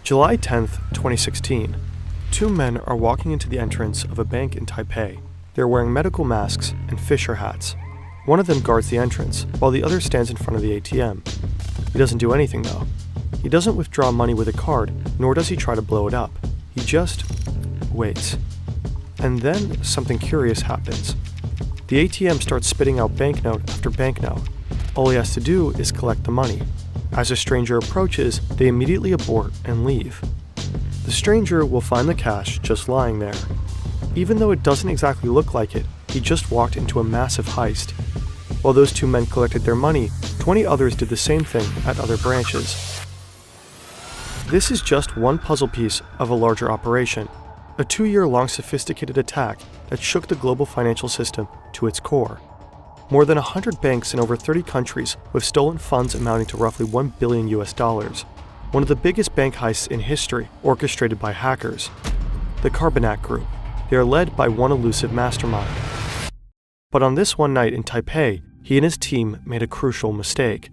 July 10th, 2016. Two men are walking into the entrance of a bank in Taipei. They're wearing medical masks and fisher hats. One of them guards the entrance, while the other stands in front of the ATM. He doesn't do anything though. He doesn't withdraw money with a card, nor does he try to blow it up. He just waits. And then something curious happens. The ATM starts spitting out banknote after banknote. All he has to do is collect the money. As a stranger approaches, they immediately abort and leave. The stranger will find the cash just lying there. Even though it doesn't exactly look like it, he just walked into a massive heist. While those two men collected their money, 20 others did the same thing at other branches. This is just one puzzle piece of a larger operation, a 2-year-long sophisticated attack that shook the global financial system to its core. More than 100 banks in over 30 countries with stolen funds amounting to roughly $1 billion. One of the biggest bank heists in history, orchestrated by hackers. The Carbanak Group. They are led by one elusive mastermind. But on this one night in Taipei, he and his team made a crucial mistake.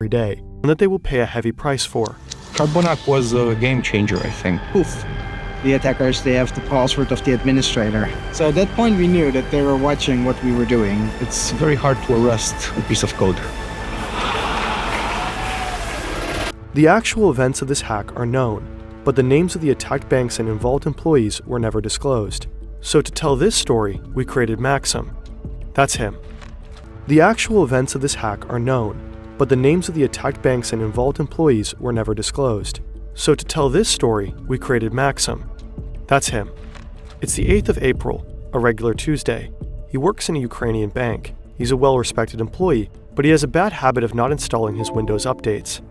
Every day, one that they will pay a heavy price for. Carbanak was a game changer, I think. Poof. The attackers, they have the password of the administrator. So at that point we knew that they were watching what we were doing. It's very hard to arrest a piece of code. The actual events of this hack are known, but the names of the attacked banks and involved employees were never disclosed. So to tell this story, we created Maxim. That's him. The actual events of this hack are known, but the names of the attacked banks and involved employees were never disclosed. So to tell this story, we created Maxim. That's him. It's the 8th of April, a regular Tuesday. He works in a Ukrainian bank. He's a well-respected employee, but he has a bad habit of not installing his Windows updates.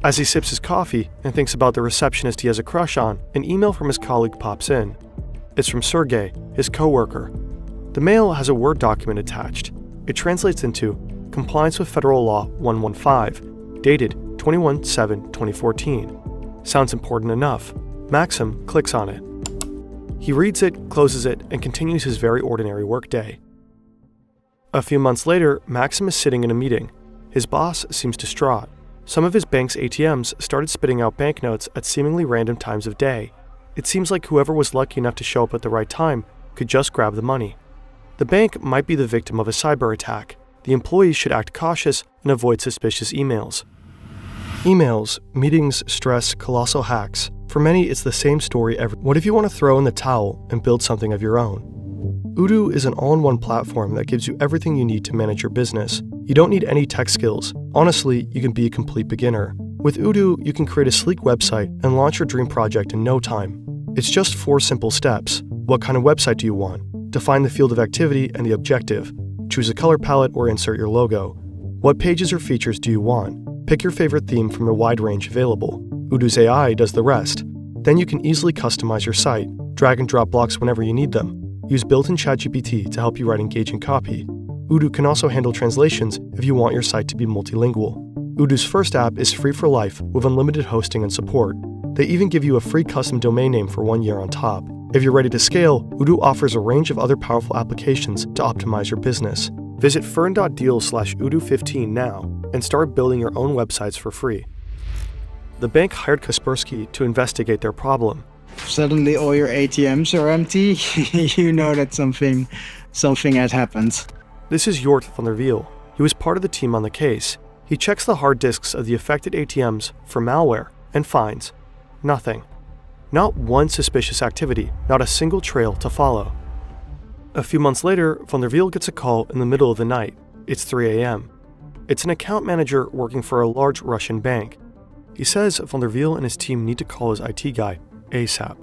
As he sips his coffee and thinks about the receptionist he has a crush on, an email from his colleague pops in. It's from Sergey, his coworker. The mail has a Word document attached. It translates into Compliance with Federal Law 115, dated 21/7/2014. Sounds important enough. Maxim clicks on it. He reads it, closes it, and continues his very ordinary workday. A few months later, Maxim is sitting in a meeting. His boss seems distraught. Some of his bank's ATMs started spitting out banknotes at seemingly random times of day. It seems like whoever was lucky enough to show up at the right time could just grab the money. The bank might be the victim of a cyber attack. The employees should act cautious and avoid suspicious emails. Emails, meetings, stress, colossal hacks. For many, it's the same story every. What if you want to throw in the towel and build something of your own? Odoo is an all-in-one platform that gives you everything you need to manage your business. You don't need any tech skills. Honestly, you can be a complete beginner. With Odoo, you can create a sleek website and launch your dream project in no time. It's just 4 simple steps. What kind of website do you want? Define the field of activity and the objective. Choose a color palette or insert your logo. What pages or features do you want? Pick your favorite theme from the wide range available. Odoo's AI does the rest. Then you can easily customize your site, drag and drop blocks whenever you need them. Use built-in ChatGPT to help you write engaging copy. Odoo can also handle translations if you want your site to be multilingual. Odoo's first app is free for life with unlimited hosting and support. They even give you a free custom domain name for 1 year on top. If you're ready to scale, Odoo offers a range of other powerful applications to optimize your business. Visit fern.deal/Odoo15 now and start building your own websites for free. The bank hired Kaspersky to investigate their problem. Suddenly all your ATMs are empty. You know that something had happened. This is Jort van der Wiel. He was part of the team on the case. He checks the hard disks of the affected ATMs for malware and finds nothing. Not one suspicious activity, not a single trail to follow. A few months later, van der Wiel gets a call in the middle of the night. It's 3 a.m. It's an account manager working for a large Russian bank. He says van der Wiel and his team need to call his IT guy ASAP.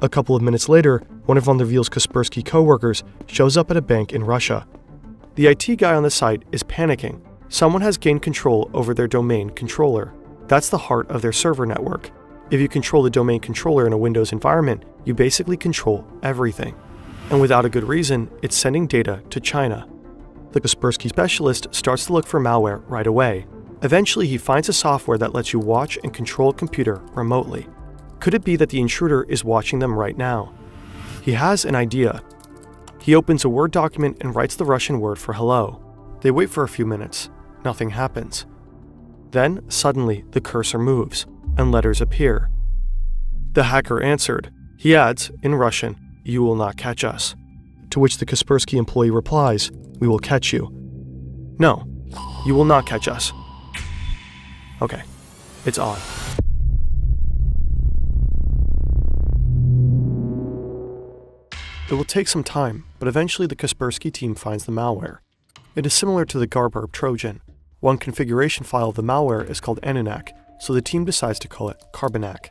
A couple of minutes later, one of van der Wiel's Kaspersky coworkers shows up at a bank in Russia. The IT guy on the site is panicking. Someone has gained control over their domain controller. That's the heart of their server network. If you control the domain controller in a Windows environment, you basically control everything. And without a good reason, it's sending data to China. The Kaspersky specialist starts to look for malware right away. Eventually, he finds a software that lets you watch and control a computer remotely. Could it be that the intruder is watching them right now? He has an idea. He opens a Word document and writes the Russian word for hello. They wait for a few minutes. nothing happens. Then, suddenly, the cursor moves, and letters appear. The hacker answered. He adds, in Russian, "You will not catch us." To which the Kaspersky employee replies, "We will catch you." "No, you will not catch us." Okay, it's on. It will take some time, but eventually the Kaspersky team finds the malware. It is similar to the Garburb Trojan. One configuration file of the malware is called Ananac, so the team decides to call it Carbonac.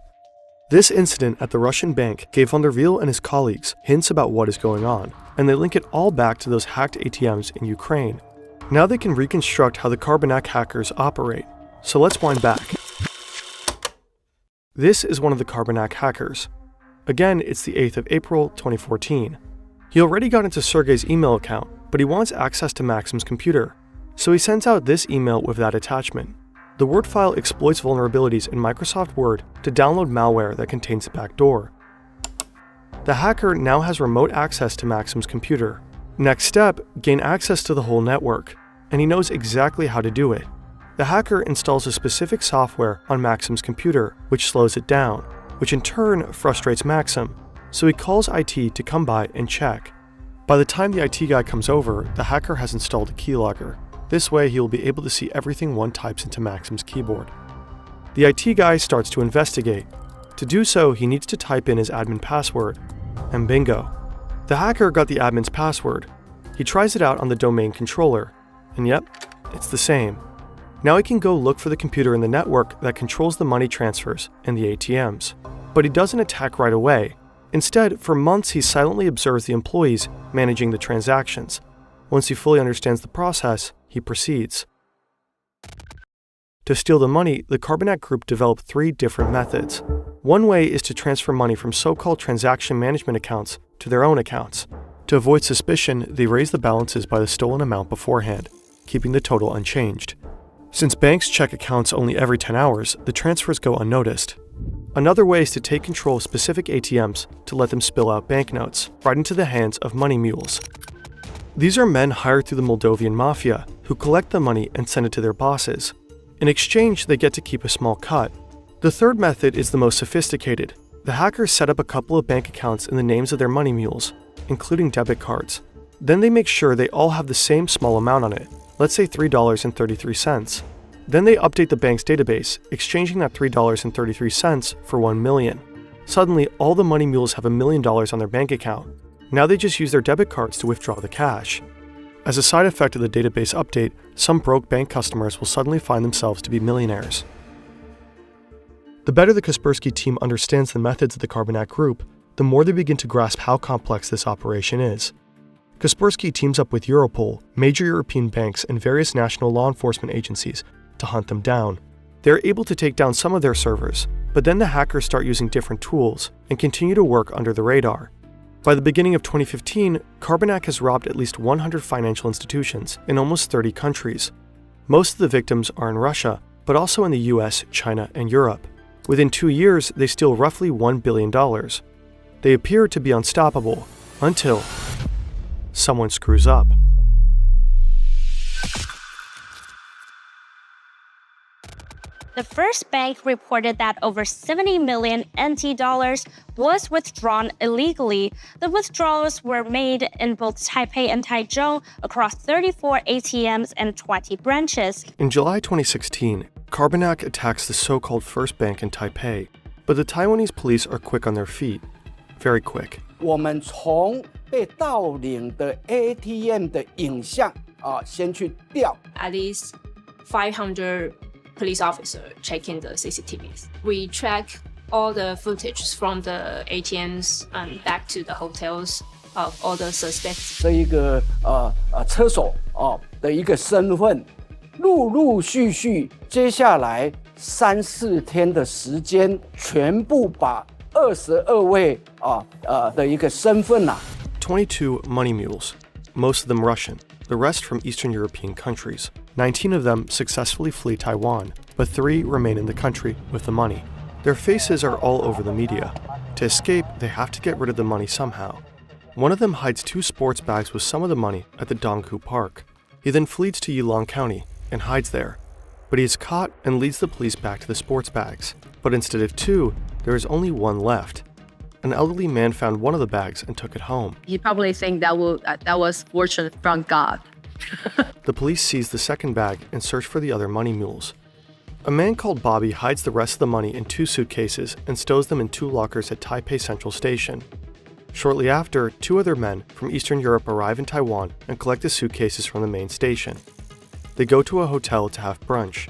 This incident at the Russian bank gave Van der Wiel and his colleagues hints about what is going on, and they link it all back to those hacked ATMs in Ukraine. Now they can reconstruct how the Carbonac hackers operate. So let's wind back. This is one of the Carbonac hackers. Again, it's the 8th of April, 2014. He already got into Sergey's email account, but he wants access to Maxim's computer. So he sends out this email with that attachment. The Word file exploits vulnerabilities in Microsoft Word to download malware that contains a backdoor. The hacker now has remote access to Maxim's computer. Next step, gain access to the whole network, and he knows exactly how to do it. The hacker installs a specific software on Maxim's computer, which slows it down, which in turn frustrates Maxim, so he calls IT to come by and check. By the time the IT guy comes over, the hacker has installed a keylogger. This way he will be able to see everything one types into Maxim's keyboard. The IT guy starts to investigate. To do so, he needs to type in his admin password, and bingo. The hacker got the admin's password. He tries it out on the domain controller, and yep, it's the same. Now he can go look for the computer in the network that controls the money transfers and the ATMs. But he doesn't attack right away. Instead, for months he silently observes the employees managing the transactions. Once he fully understands the process, he proceeds. To steal the money, the Carbonac group developed 3 different methods. One way is to transfer money from so-called transaction management accounts to their own accounts. To avoid suspicion, they raise the balances by the stolen amount beforehand, keeping the total unchanged. Since banks check accounts only every 10 hours, the transfers go unnoticed. Another way is to take control of specific ATMs to let them spill out banknotes right into the hands of money mules. These are men hired through the Moldovan mafia who collect the money and send it to their bosses. In exchange, they get to keep a small cut. The third method is the most sophisticated. The hackers set up a couple of bank accounts in the names of their money mules, including debit cards. Then they make sure they all have the same small amount on it, let's say $3.33. Then they update the bank's database, exchanging that $3.33 for $1 million. Suddenly, all the money mules have $1 million on their bank account. Now they just use their debit cards to withdraw the cash. As a side effect of the database update, some broke bank customers will suddenly find themselves to be millionaires. The better the Kaspersky team understands the methods of the Carbonac group, the more they begin to grasp how complex this operation is. Kaspersky teams up with Europol, major European banks, and various national law enforcement agencies to hunt them down. They're able to take down some of their servers, but then the hackers start using different tools and continue to work under the radar. By the beginning of 2015, Carbonac has robbed at least 100 financial institutions in almost 30 countries. Most of the victims are in Russia, but also in the US, China, and Europe. Within 2 years, they steal roughly $1 billion. They appear to be unstoppable, until someone screws up. The first bank reported that over 70 million NT dollars was withdrawn illegally. The withdrawals were made in both Taipei and Taichung across 34 ATMs and 20 branches. In July 2016, Carbonac attacks the so-called first bank in Taipei, but the Taiwanese police are quick on their feet. Very quick. 我们从被盗领的 ATM 的影像先去调。 At least 500 police officers checking the CCTVs. We track all the footage from the ATMs and back to the hotels of all the suspects. 这一个车手的一个身份，陆陆续续，接下来3、4天的时间，全部把22位的一个身份22 money mules, most of them Russian, the rest from Eastern European countries. 19 of them successfully flee Taiwan, but 3 remain in the country with the money. Their faces are all over the media. To escape, they have to get rid of the money somehow. One of them hides 2 sports bags with some of the money at the Donghu Park. He then flees to Yilong County, and hides there. But he is caught and leads the police back to the sports bags. But instead of 2, there is only 1 left. An elderly man found one of the bags and took it home. He probably think that was fortune from God. The police seize the second bag and search for the other money mules. A man called Bobby hides the rest of the money in 2 suitcases and stows them in 2 lockers at Taipei Central Station. Shortly after, 2 other men from Eastern Europe arrive in Taiwan and collect the suitcases from the main station. They go to a hotel to have brunch.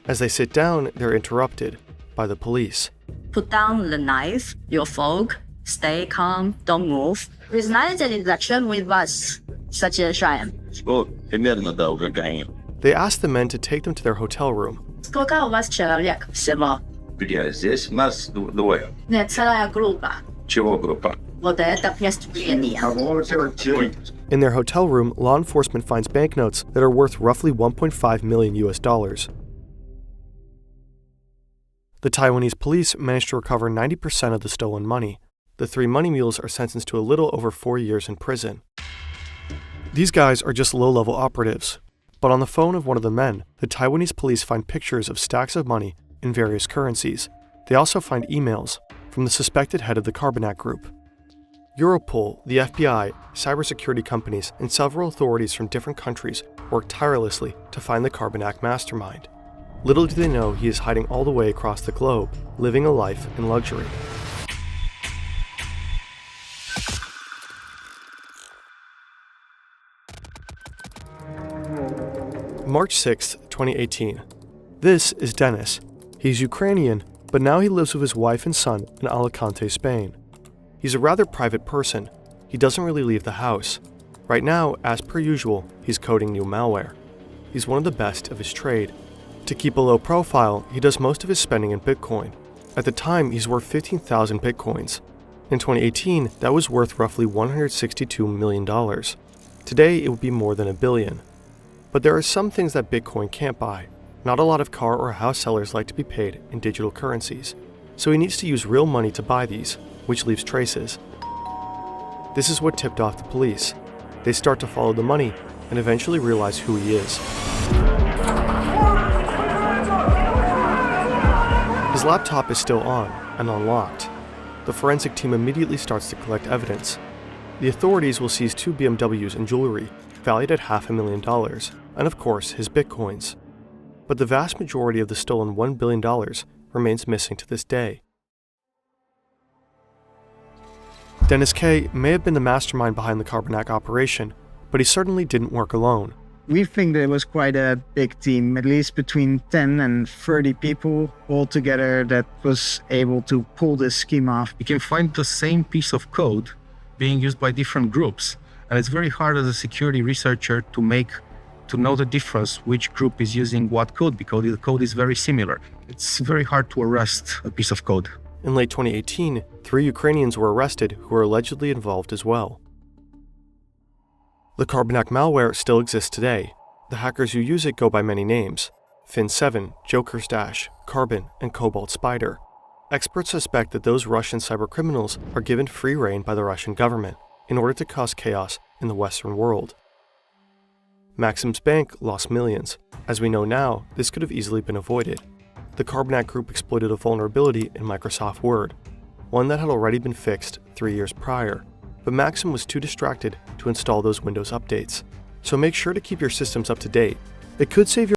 As they sit down, they're interrupted by the police. Put down the knife, your fork, stay calm, don't move. It's not an election with us, such a shame. They ask the men to take them to their hotel room. Сколько у вас человек всего? Здесь нас двое. Нет, целая группа. Чего группа? Вот это преступление. In their hotel room, law enforcement finds banknotes that are worth roughly 1.5 million US dollars. The Taiwanese police managed to recover 90% of the stolen money. The 3 money mules are sentenced to a little over 4 years in prison. These guys are just low-level operatives. But on the phone of one of the men, the Taiwanese police find pictures of stacks of money in various currencies. They also find emails from the suspected head of the Carbanak Group. Europol, the FBI, cybersecurity companies, and several authorities from different countries work tirelessly to find the Carbanak mastermind. Little do they know he is hiding all the way across the globe, living a life in luxury. March 6, 2018. This is Dennis. He's Ukrainian, but now he lives with his wife and son in Alicante, Spain. He's a rather private person. He doesn't really leave the house. Right now, as per usual, he's coding new malware. He's one of the best of his trade. To keep a low profile, he does most of his spending in Bitcoin. At the time, he's worth 15,000 Bitcoins. In 2018, that was worth roughly $162 million. Today, it would be more than $1 billion. But there are some things that Bitcoin can't buy. Not a lot of car or house sellers like to be paid in digital currencies. So he needs to use real money to buy these, which leaves traces. This is what tipped off the police. They start to follow the money and eventually realize who he is. His laptop is still on and unlocked. The forensic team immediately starts to collect evidence. The authorities will seize 2 BMWs and jewelry, valued at $500,000, and of course, his Bitcoins. But the vast majority of the stolen $1 billion remains missing to this day. Dennis K. may have been the mastermind behind the Carbanak operation, but he certainly didn't work alone. We think that it was quite a big team, at least between 10 and 30 people altogether that was able to pull this scheme off. You can find the same piece of code being used by different groups. And it's very hard as a security researcher to know the difference which group is using what code, because the code is very similar. It's very hard to arrest a piece of code. In late 2018, 3 Ukrainians were arrested who were allegedly involved as well. The Carbanak malware still exists today. The hackers who use it go by many names: Fin7, Joker's Dash, Carbon, and Cobalt Spider. Experts suspect that those Russian cybercriminals are given free rein by the Russian government in order to cause chaos in the Western world. Maxim's bank lost millions. As we know now, this could have easily been avoided. The Carbanak Group exploited a vulnerability in Microsoft Word, one that had already been fixed 3 years prior, but Maxim was too distracted to install those Windows updates. So make sure to keep your systems up to date. It could save your